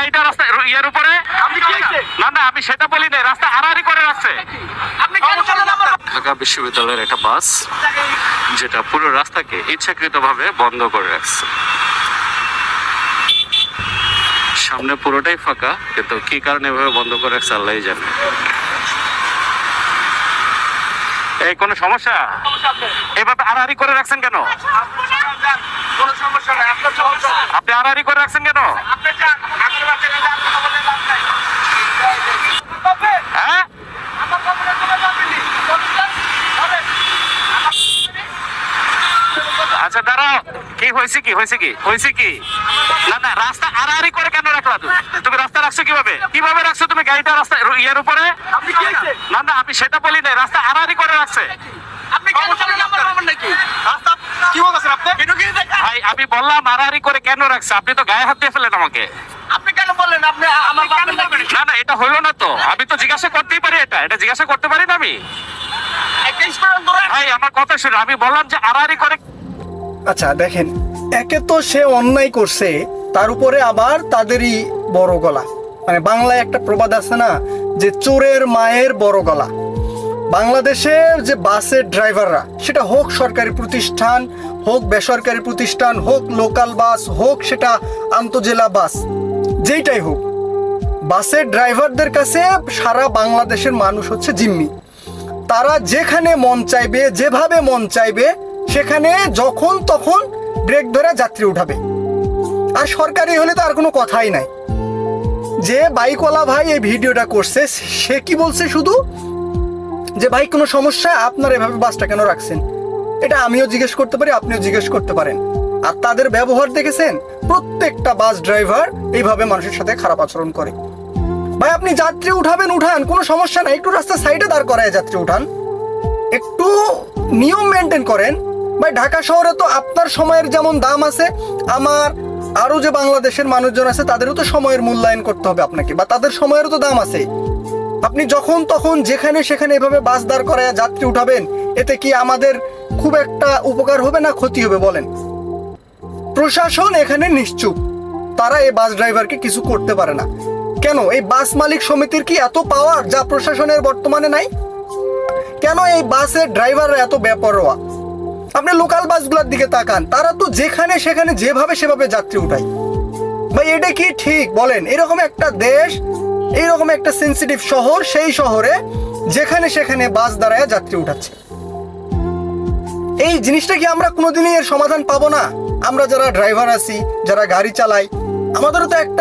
গাড়িটা রাস্তা ইয়ার উপরে? না না, আমি সেটা বলি না, রাস্তা আড়াআড়ি করে রাখছে। ঢাকা বিশ্ববিদ্যালয়ের একটা বাস যেটা পুরো রাস্তাকে ইচ্ছাকৃতভাবে বন্ধ করে রাখছে। সামনে পুরোটাই ফাঁকা, কিন্তু কি কারণে এভাবে বন্ধ করে রাখছে আল্লাহই জানে। এই কোনো সমস্যা? এভাবে আড়াআড়ি করে রাখছেন কেন? আপনি আড়াআড়ি করে রাখছেন কেন? হ্যাঁ, আচ্ছা দাঁড়াও, কি হয়েছে কি হয়েছে কি হয়েছে কি? না না, রাস্তা আড়াআড়ি করে কেন রাখলা? তুমি রাস্তা রাখছো কিভাবে? কিভাবে রাখছো তুমি গাড়িটা রাস্তা ইয়ার উপরে? না না, আমি সেটা বলি না, রাস্তা আড়াআড়ি করে রাখছে। ভাই আমি বললাম আড়াআড়ি করে কেন রাখছে, আপনি তো গায়ে হাত দিয়ে ফেলেন আমাকে। না না, এটা হইলো না তো, আমি তো জিজ্ঞাসা করতেই পারি, এটা জিজ্ঞাসা করতে পারি না আমি? ভাই আমার কথা শুনে, আমি বললাম যে আড়াআড়ি করে। আচ্ছা দেখেন, একে তো সে অন্যায় করছে, তার উপরে আবার তাদেরই বড় গলা। মানে বাংলায় একটা প্রবাদ আছে না, যে চোরের মায়ের বড় গলা। বাংলাদেশের যে বাসের ড্রাইভাররা, সেটা হোক সরকারি প্রতিষ্ঠান, হোক বেসরকারি প্রতিষ্ঠান, হোক লোকাল বাস, হোক সেটা আন্তজেলা বাস, যেইটাই হোক, বাসের ড্রাইভারদের কাছে সারা বাংলাদেশের মানুষ হচ্ছে জিম্মি। তারা যেখানে মন চাইবে, যেভাবে মন চাইবে, সেখানে যখন তখন ব্রেক ধরে যাত্রী উঠাবে। আর সরকারি হলে তো আর কোনো কথাই নাই। যে বাইকওয়ালা ভাই এই ভিডিওটা করছে, সে কি বলছে শুধু যে ভাই কোনো সমস্যা, আপনারা এভাবে বাসটা কেন রাখছেন? এটা আমিও জিজ্ঞেস করতে পারি, আপনিও জিজ্ঞেস করতে পারেন। আর তাদের ব্যবহার দেখেছেন, প্রত্যেকটা বাস ড্রাইভার এইভাবে মানুষের সাথে খারাপ আচরণ করে। ভাই আপনি যাত্রী উঠাবেন, উঠান, কোনো সমস্যা নাই, একটু রাস্তা সাইডে দাঁড় করায় যাত্রী উঠান, একটু নিয়ম মেনটেন করেন। ভাই ঢাকা শহরে তো আপনার সময়ের যেমন দাম আছে, আমার আরো যে বাংলাদেশের মানুষজন আছে তাদেরও তো সময়ের মূল্যায়ন করতে হবে আপনাকে, বা তাদের সময়েরও তো দাম আছে। আপনি যখন তখন যেখানে সেখানে এভাবে বাস দাঁড় করায় যাত্রী উঠাবেন, এতে কি আমাদের খুব একটা উপকার হবে না ক্ষতি হবে বলেন? প্রশাসন এখানে নিশ্চুপ, তারা এই বাস ড্রাইভারকে কিছু করতে পারে না। কেন? এই বাস মালিক সমিতির কি এত পাওয়ার যা প্রশাসনের বর্তমানে নাই? কেন এই বাসের ড্রাইভাররা এত বেপরোয়া? আপনি লোকাল বাসগুলোর দিকে তাকান, তারা তো যেখানে সেখানে যেভাবে সেভাবে যাত্রী উঠায়। ভাই এটা কি ঠিক বলেন? এরকম একটা দেশ, এইরকম একটা সেন্সিটিভ শহর, সেই শহরে যেখানে সেখানে বাস দাঁড়ায় যাত্রী উঠাচ্ছে। এই জিনিসটা কি আমরা কোনোদিনই এর সমাধান পাবো না? আমরা যারা ড্রাইভার আছি, যারা গাড়ি চালাই, আমাদেরও তো একটা